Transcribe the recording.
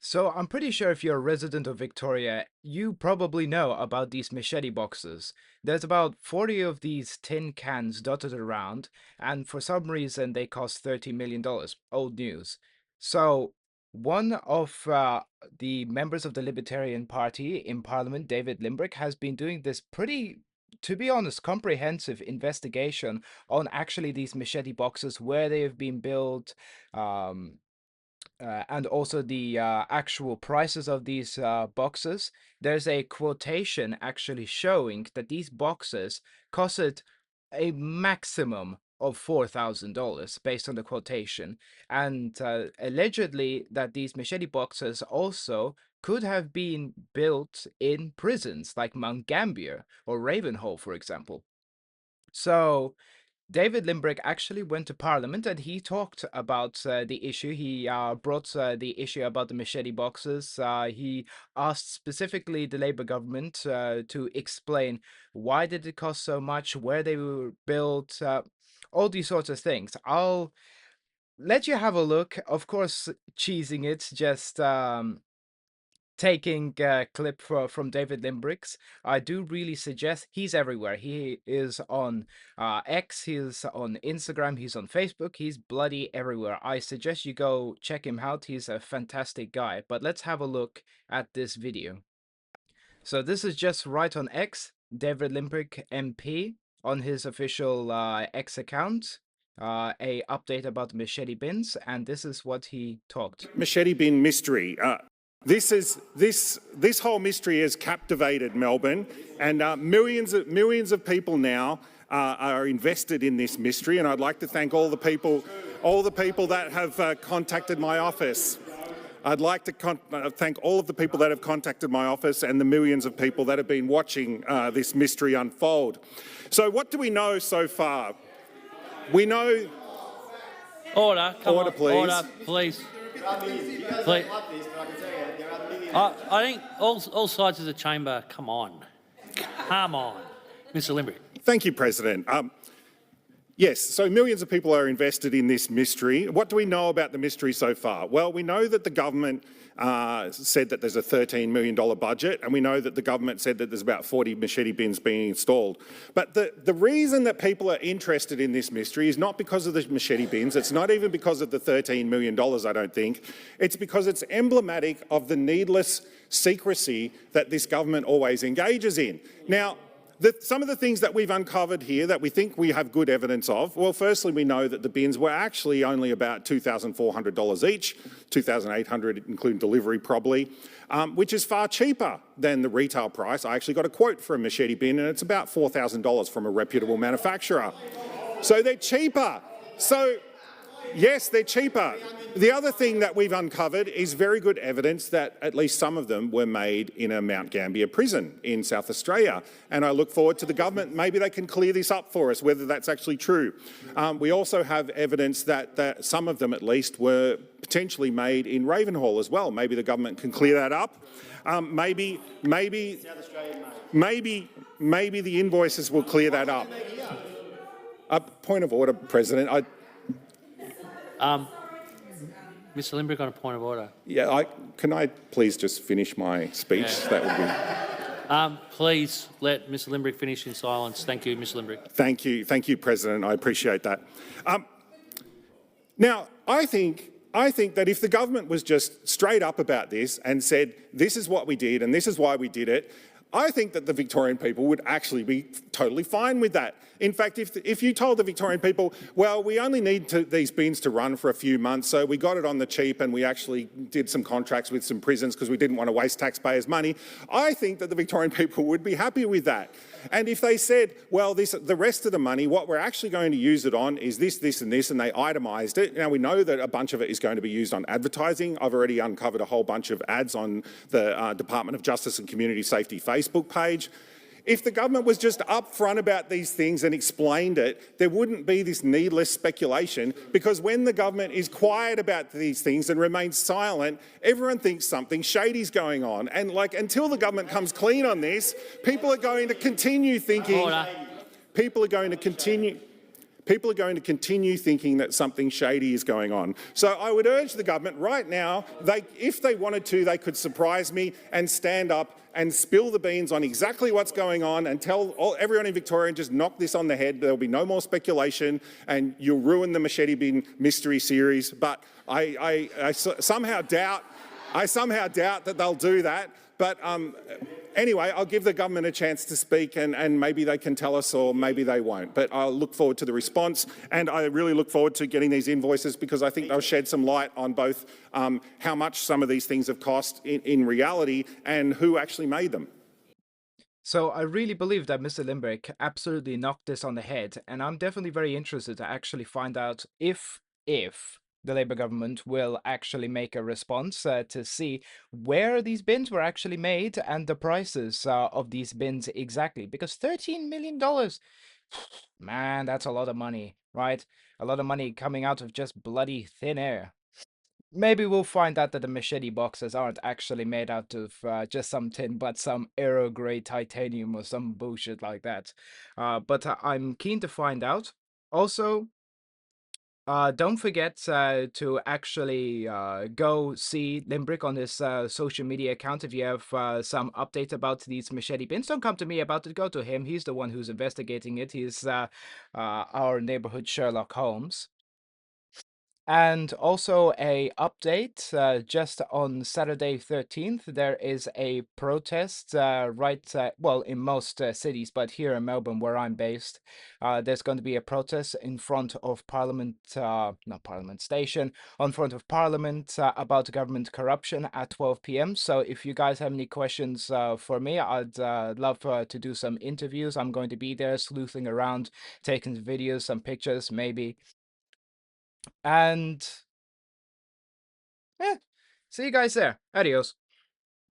So I'm pretty sure if you're a resident of Victoria, you probably know about these machete boxes. There's about 40 of these tin cans dotted around, and for some reason they cost $30 million. Old news. So one of the members of the Libertarian Party in Parliament, David Limbrick, has been doing this pretty, to be honest, comprehensive investigation on actually these machete boxes, where they have been built, um, and also the actual prices of these boxes. There's a quotation actually showing that these boxes costed a maximum of $4,000 based on the quotation, and allegedly that these machete boxes also could have been built in prisons like Mount Gambier or Ravenhall, for example. So David Limbrick actually went to Parliament and he talked about the issue. He brought the issue about the machete boxes. He asked specifically the Labour government to explain why did it cost so much, where they were built, all these sorts of things. I'll let you have a look. Of course, cheesing it, just taking a clip from David Limbrick's. I do really suggest he's everywhere. He is on X, he's on Instagram, he's on Facebook, he's bloody everywhere. I suggest you go check him out. He's a fantastic guy. But let's have a look at this video. So this is just right on X, David Limbrick MP on his official X account. A update about the machete bins, and this is what he talked. Machete bin mystery. This whole mystery has captivated Melbourne, and millions of people now are invested in this mystery. And I'd like to thank all the people that have contacted my office. I'd like to thank all of the people that have contacted my office and the millions of people that have been watching this mystery unfold. So, what do we know so far? We know. Order. Order, please. Order, please. Please. I think all sides of the chamber, come on. Come on. Mr. Limbrick. Thank you, President. Yes, so millions of people are invested in this mystery. What do we know about the mystery so far? Well, we know that the government said that there's a $13 million budget, and we know that the government said that there's about 40 machete bins being installed. But the reason that people are interested in this mystery is not because of the machete bins. It's not even because of the $13 million, I don't think. It's because it's emblematic of the needless secrecy that this government always engages in. Now, some of the things that we've uncovered here that we think we have good evidence of, well, firstly, we know that the bins were actually only about $2,400 each, $2,800 including delivery probably, which is far cheaper than the retail price. I actually got a quote for a machete bin and it's about $4,000 from a reputable manufacturer. So they're cheaper. So yes, they're cheaper. The other thing that we've uncovered is very good evidence that at least some of them were made in a Mount Gambier prison in South Australia. And I look forward to the government, maybe they can clear this up for us, whether that's actually true. We also have evidence that some of them at least were potentially made in Ravenhall as well. Maybe the government can clear that up. Maybe the invoices will clear that up. Point of order, President. Mr. Limbrick on a point of order. Yeah, can I please just finish my speech? Yeah. That would be. Please let Mr. Limbrick finish in silence. Thank you, Mr. Limbrick. Thank you, President. I appreciate that. Now, I think that if the government was just straight up about this and said, this is what we did and this is why we did it, I think that the Victorian people would actually be totally fine with that. In fact, if you told the Victorian people, well, we only need these bins to run for a few months, so we got it on the cheap and we actually did some contracts with some prisons because we didn't want to waste taxpayers' money, I think that the Victorian people would be happy with that. And if they said, well, the rest of the money, what we're actually going to use it on is this, this and this, and they itemised it. Now, we know that a bunch of it is going to be used on advertising. I've already uncovered a whole bunch of ads on the Department of Justice and Community Safety Facebook page. If the government was just upfront about these things and explained it, there wouldn't be this needless speculation, because when the government is quiet about these things and remains silent, everyone thinks something shady's going on. And until the government comes clean on this, people are going to continue thinking... Order. People are going to continue... People are going to continue thinking that something shady is going on. So I would urge the government right now, if they wanted to, they could surprise me and stand up and spill the beans on exactly what's going on and tell everyone in Victoria and just knock this on the head. There'll be no more speculation and you'll ruin the machete bin mystery series. But I somehow doubt that they'll do that. But anyway, I'll give the government a chance to speak and maybe they can tell us or maybe they won't. But I'll look forward to the response and I really look forward to getting these invoices because I think they'll shed some light on both how much some of these things have cost in reality and who actually made them. So I really believe that Mr. Limbrick absolutely knocked this on the head, and I'm definitely very interested to actually find out if the Labour government will actually make a response to see where these bins were actually made and the prices of these bins exactly. Because $13 million, man, that's a lot of money, right? A lot of money coming out of just bloody thin air. Maybe we'll find out that the machete boxes aren't actually made out of just some tin, but some aero-grade titanium or some bullshit like that. But I'm keen to find out. Also, don't forget to actually go see Limbrick on his social media account if you have some updates about these machete bins. Don't come to me about it. Go to him. He's the one who's investigating it. He's our neighborhood Sherlock Holmes. And also a update, just on Saturday 13th, there is a protest well, in most cities, but here in Melbourne, where I'm based, there's going to be a protest in front of Parliament, not Parliament Station, in front of Parliament about government corruption at 12 p.m. So if you guys have any questions for me, I'd love to do some interviews. I'm going to be there sleuthing around, taking videos, some pictures, maybe. And yeah, see you guys there. Adios.